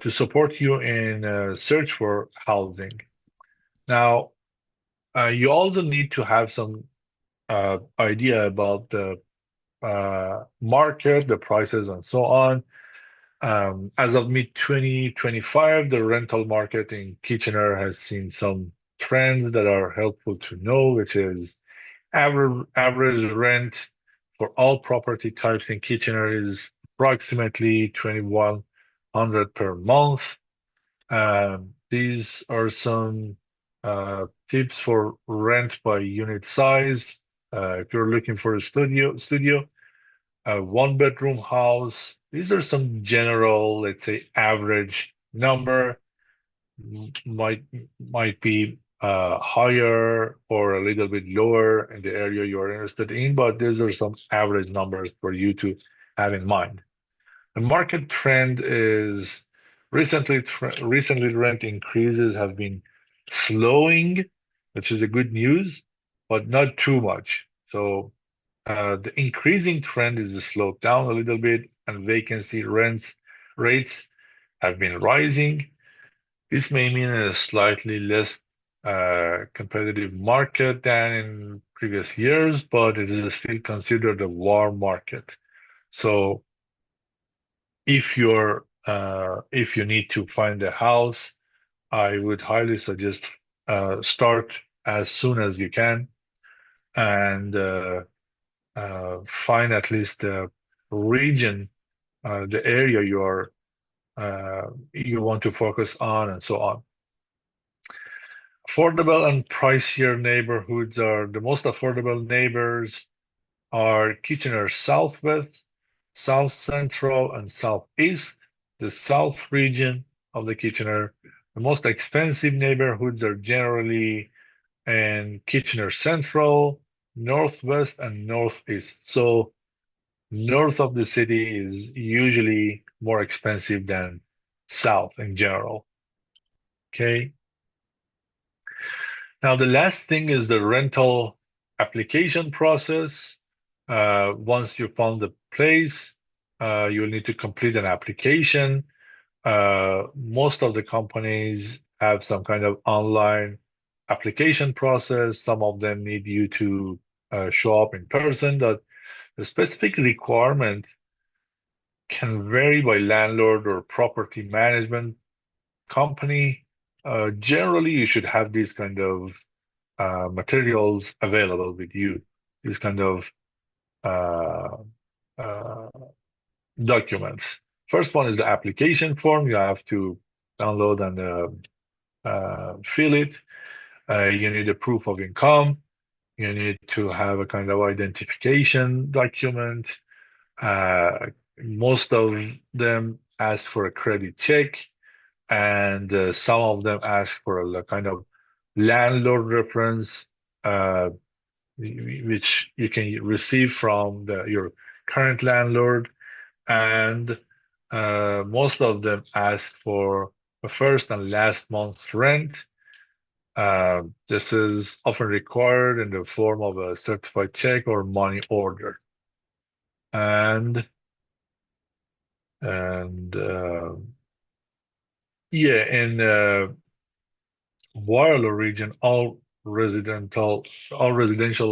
to support you in search for housing. Now, you also need to have some idea about the market, the prices, and so on. As of mid 2025, the rental market in Kitchener has seen some trends that are helpful to know, which is Average rent for all property types in Kitchener is approximately 2,100 per month. These are some tips for rent by unit size. If you're looking for a studio, a one-bedroom house. These are some general, let's say, average number. Might might be higher or a little bit lower in the area you're interested in, but these are some average numbers for you to have in mind. The market trend is recently rent increases have been slowing, which is a good news, but not too much. So the increasing trend is slowed down a little bit, and vacancy rents rates have been rising. This may mean a slightly less competitive market than in previous years, but it is still considered a warm market. So if you need to find a house, I would highly suggest start as soon as you can and find at least the region, the area you want to focus on, and so on. Affordable and pricier neighborhoods are the most affordable neighbors are Kitchener Southwest, South Central, and Southeast, the South region of the Kitchener. The most expensive neighborhoods are generally in Kitchener Central, Northwest, and Northeast. So north of the city is usually more expensive than south in general. Okay. Now, the last thing is the rental application process. Once you found the place, you'll need to complete an application. Most of the companies have some kind of online application process. Some of them need you to show up in person. That the specific requirement can vary by landlord or property management company. Generally, you should have these kind of materials available with you, these kind of uh, uh, documents. First one is the application form. You have to download and fill it. You need a proof of income. You need to have a kind of identification document. Uh, Most of them ask for a credit check, and some of them ask for a kind of landlord reference, which you can receive from your current landlord. And most of them ask for the first and last month's rent. This is often required in the form of a certified check or money order. And and yeah, in Waterloo region, all residential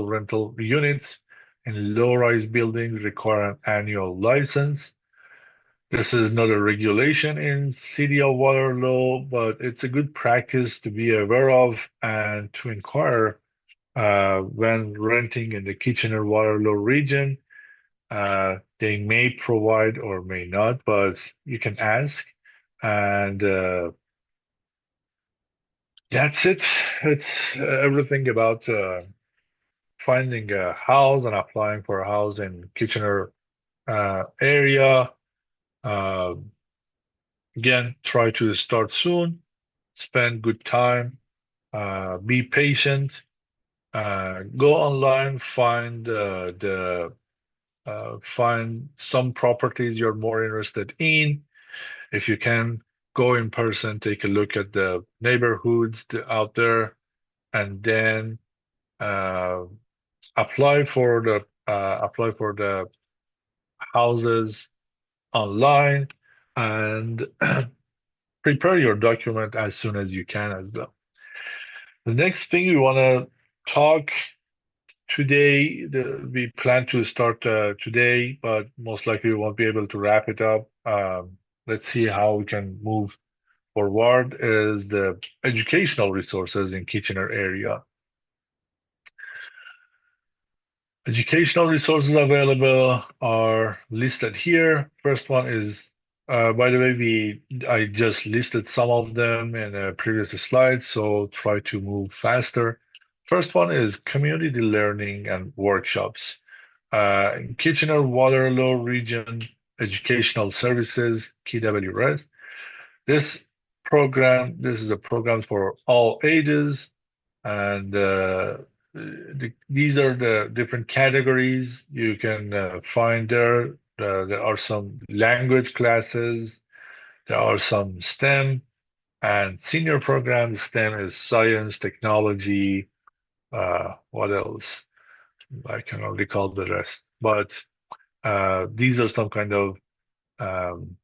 rental units in low-rise buildings require an annual license. This is not a regulation in City of Waterloo, but it's a good practice to be aware of and to inquire when renting in the Kitchener-Waterloo region. They may provide or may not, but you can ask. And that's it. It's everything about finding a house and applying for a house in Kitchener area. Uh, Again, try to start soon, spend good time, be patient, go online, find some properties you're more interested in. If you can, go in person, take a look at the neighborhoods out there, and then uh, apply for the houses online, and prepare your document as soon as you can as well. The next thing we want to talk today, we plan to start today, but most likely we won't be able to wrap it up. Let's see how we can move forward, is the educational resources in Kitchener area. Educational resources available are listed here. First one is, by the way, I just listed some of them in a previous slide, so try to move faster. First one is community learning and workshops. Kitchener-Waterloo Region Educational Services, KWRES. This is a program for all ages, and these are the different categories you can find there. There are some language classes, there are some STEM and senior programs. STEM is science, technology, what else? I cannot recall the rest, but these are some kind of um,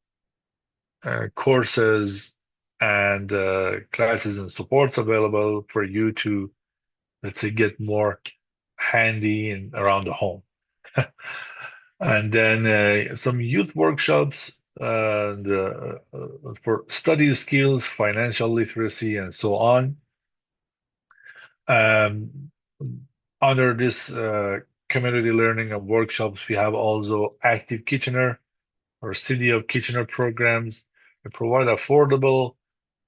courses and classes and supports available for you to, let's say, get more handy and around the home. And then some youth workshops and, for study skills, financial literacy, and so on. Um, Under this community learning and workshops, we have also Active Kitchener or City of Kitchener programs. We provide affordable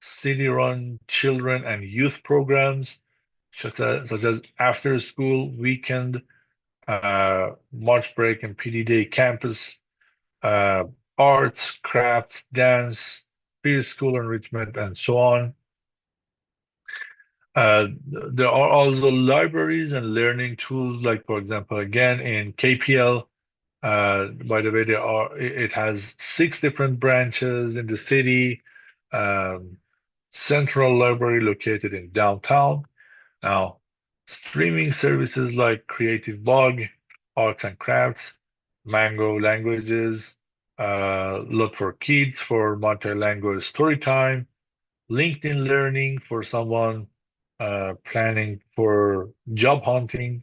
city-run children and youth programs, such as after school, weekend, March break, and PD day campus, uh, arts, crafts, dance, preschool enrichment, and so on. There are also libraries and learning tools, like, for example, again, in KPL, by the way, it has 6 different branches in the city. Um, Central Library located in downtown. Now, streaming services like Creative Bug, Arts and Crafts, Mango Languages, Look for Kids for multilingual story time, LinkedIn Learning for someone planning for job hunting,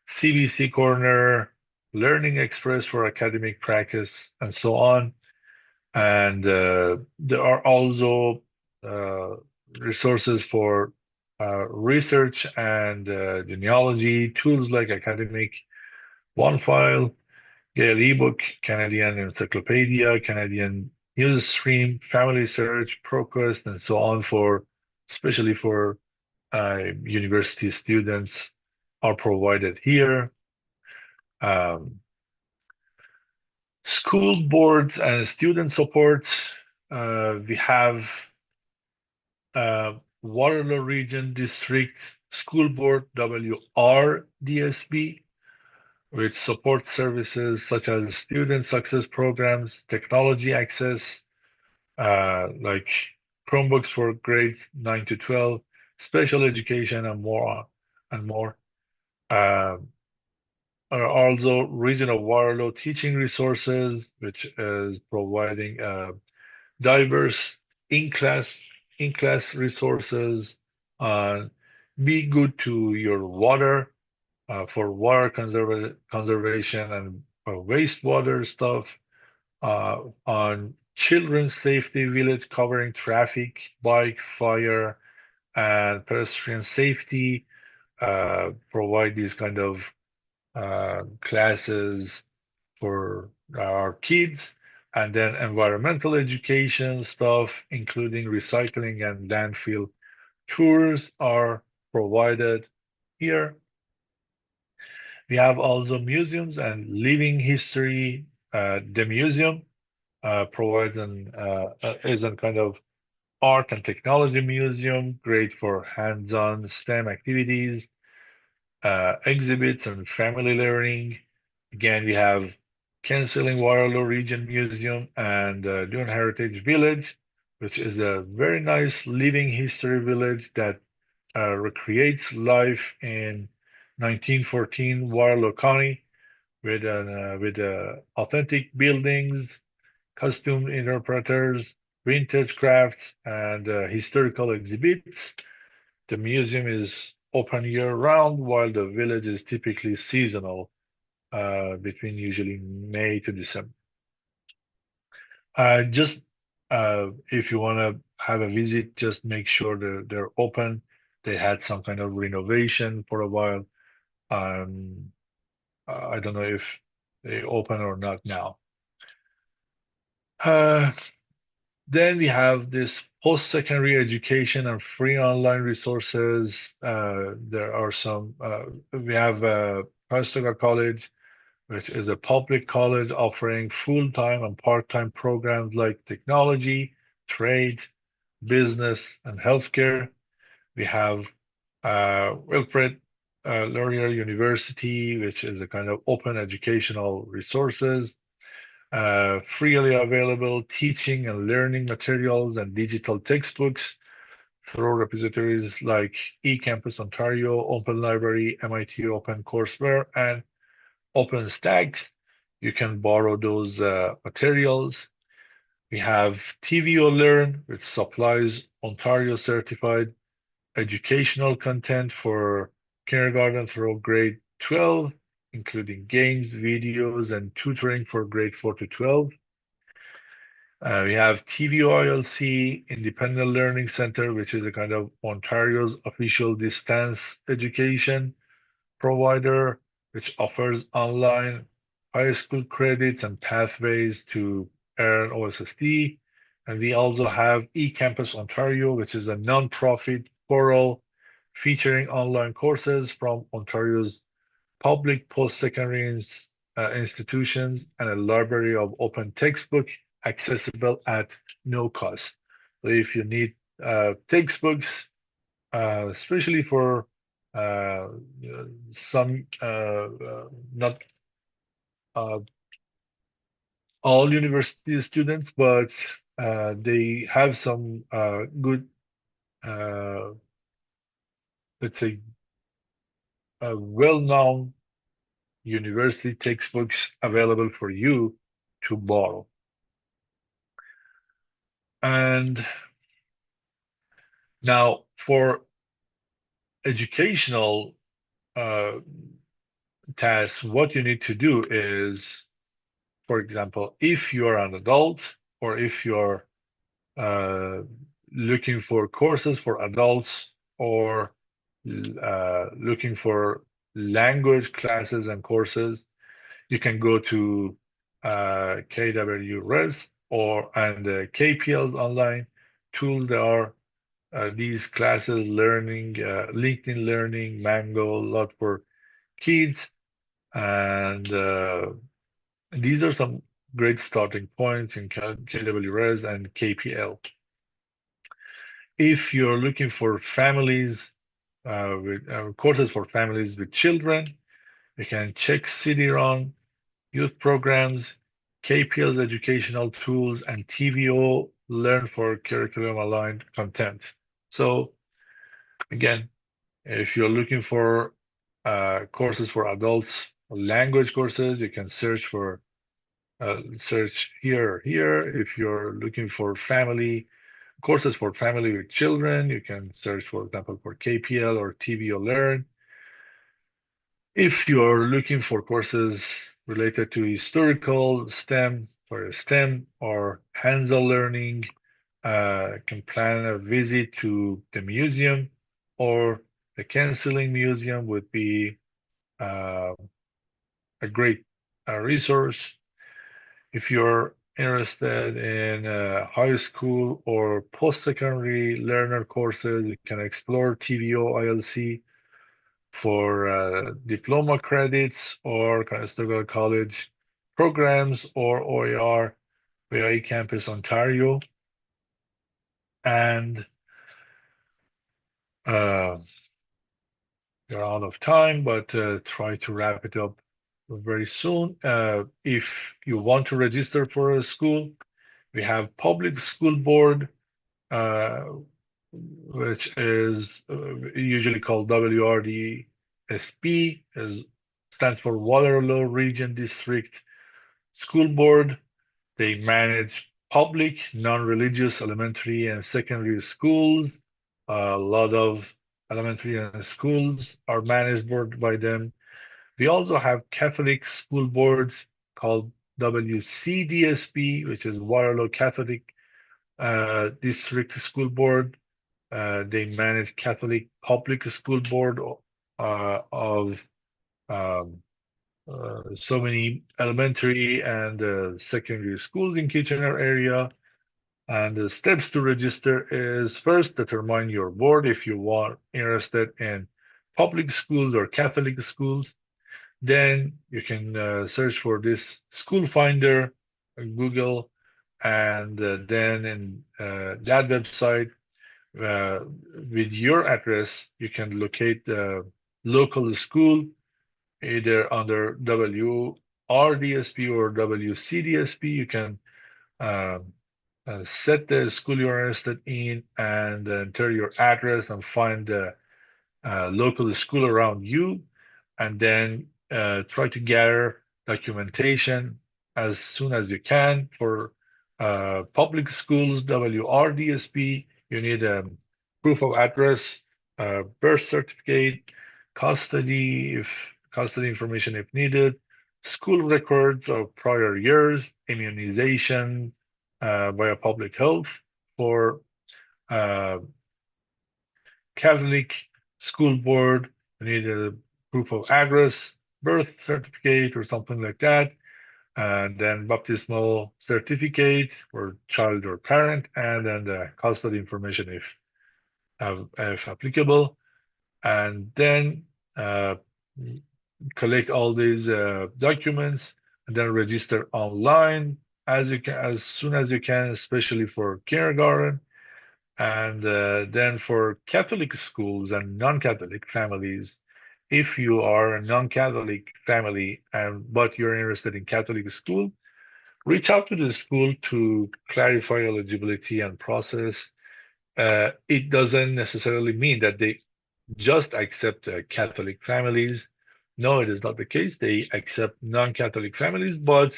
CBC Corner, Learning Express for academic practice, and so on. And there are also uh, resources for research and genealogy, tools like Academic OneFile, Gale eBook, Canadian Encyclopedia, Canadian Newsstream, Family Search, ProQuest, and so on, especially for university students, are provided here. Um, School boards and student support. We have Waterloo Region District School Board, WRDSB, which supports services such as student success programs, technology access, like Chromebooks for grades 9 to 12, special education, and more, and more. Uh, are also Regional Waterloo Teaching Resources, which is providing diverse in-class resources. Uh, be good to your water, for water conservation and wastewater stuff. On children's safety village covering traffic, bike, fire, and pedestrian safety. Provide these kind of classes for our kids, and then environmental education stuff, including recycling and landfill tours, are provided here. We have also museums and living history. The museum provides is a kind of art and technology museum, great for hands-on STEM activities, exhibits, and family learning. Again, we have Canceling Waterloo Region Museum and Dune Heritage Village, which is a very nice living history village that recreates life in 1914 Waterloo County with authentic buildings, costume interpreters, vintage crafts, and historical exhibits. The museum is open year-round, while the village is typically seasonal, between usually May to December. Just if you want to have a visit, just make sure they're open. They had some kind of renovation for a while. Um, I don't know if they open or not now. Uh, then we have this post-secondary education and free online resources. There are some, we have Conestoga College, which is a public college offering full-time and part-time programs like technology, trade, business, and healthcare. We have Wilfred Laurier University, which is a kind of open educational resources, freely available teaching and learning materials and digital textbooks through repositories like eCampus Ontario, Open Library, MIT Open Courseware, and OpenStax. You can borrow those materials. We have TVO Learn, which supplies Ontario certified educational content for kindergarten through grade 12, including games, videos, and tutoring for grade 4 to 12. We have TVOILC, Independent Learning Center, which is a kind of Ontario's official distance education provider, which offers online high school credits and pathways to earn OSSD. And we also have eCampus Ontario, which is a nonprofit portal featuring online courses from Ontario's public post-secondary institutions and a library of open textbook accessible at no cost. So if you need textbooks, especially for uh, some, not all university students, but they have some good, uh, let's say, well-known university textbooks available for you to borrow. And now for educational tasks, what you need to do is, for example, if you're an adult or if you're uh, looking for courses for adults or looking for language classes and courses, you can go to KWRes and KPL's online tools. There are these classes, learning, LinkedIn Learning, Mango, a lot for kids, and these are some great starting points in KWRes and KPL. If you're looking for families with courses for families with children, you can check CD-RON, youth programs, KPL's educational tools, and TVO Learn for curriculum aligned content. So again, if you're looking for courses for adults, language courses, you can search here or here. If you're looking for family courses for family with children, you can search, for example, for KPL or TVO Learn. If you're looking for courses related to historical STEM for STEM or hands-on learning, can plan a visit to the museum, or the Canceling Museum would be uh, a great resource. If you're interested in high school or post-secondary learner courses, you can explore TVO ILC for diploma credits or Conestoga College programs or OER via eCampus Ontario. And uh, we're out of time, but try to wrap it up very soon. If you want to register for a school, we have Public School Board, uh, which is usually called WRDSP, stands for Waterloo Region District School Board. They manage public, non-religious elementary and secondary schools. A lot of elementary and schools are managed by them. We also have Catholic school boards called WCDSB, which is Waterloo Catholic District School Board. They manage Catholic Public School Board of so many elementary and secondary schools in Kitchener area. And the steps to register is first determine your board if you are interested in public schools or Catholic schools. Then you can search for this school finder on Google, and then in that website with your address, you can locate the local school either under WRDSP or WCDSP. You can um, set the school you're interested in and enter your address and find the local school around you, and then try to gather documentation as soon as you can. For public schools, WRDSP, you need a proof of address, birth certificate, custody information if needed, school records of prior years, immunization via public health. For uh, Catholic school board, you need a proof of address, birth certificate, or something like that, and then baptismal certificate for child or parent, and then the custody information if applicable, and then collect all these documents and then register online as soon as you can, especially for kindergarten. And then for Catholic schools and non-Catholic families, if you are a non-Catholic family but you're interested in Catholic school, reach out to the school to clarify eligibility and process. It doesn't necessarily mean that they just accept Catholic families. No, it is not the case. They accept non-Catholic families, but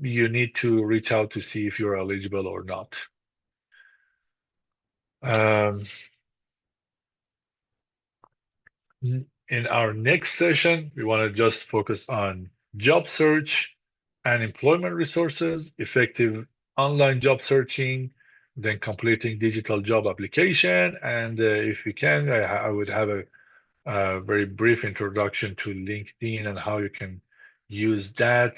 you need to reach out to see if you're eligible or not. Um, in our next session, we want to just focus on job search and employment resources, effective online job searching, then completing digital job application. And if we can, I would have a very brief introduction to LinkedIn and how you can use that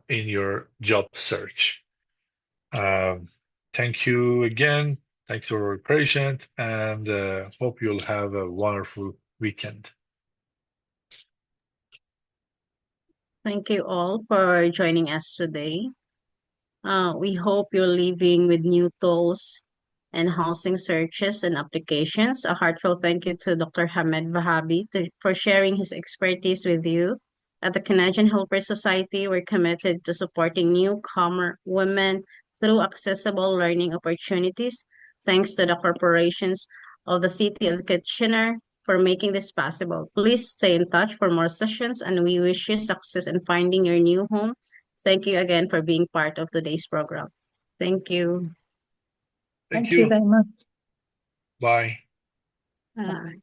in your job search. Thank you again. Thanks for your patience, and hope you'll have a wonderful weekend. Thank you all for joining us today. We hope you're leaving with new tools and housing searches and applications. A heartfelt thank you to Dr. Hamed Vahabi for sharing his expertise with you. At the Canadian Helper Society, we're committed to supporting newcomer women through accessible learning opportunities. Thanks to the corporations of the City of Kitchener for making this possible. Please stay in touch for more sessions, and we wish you success in finding your new home. Thank you again for being part of today's program. Thank you. Thank Thank you you. very much. Bye. Bye.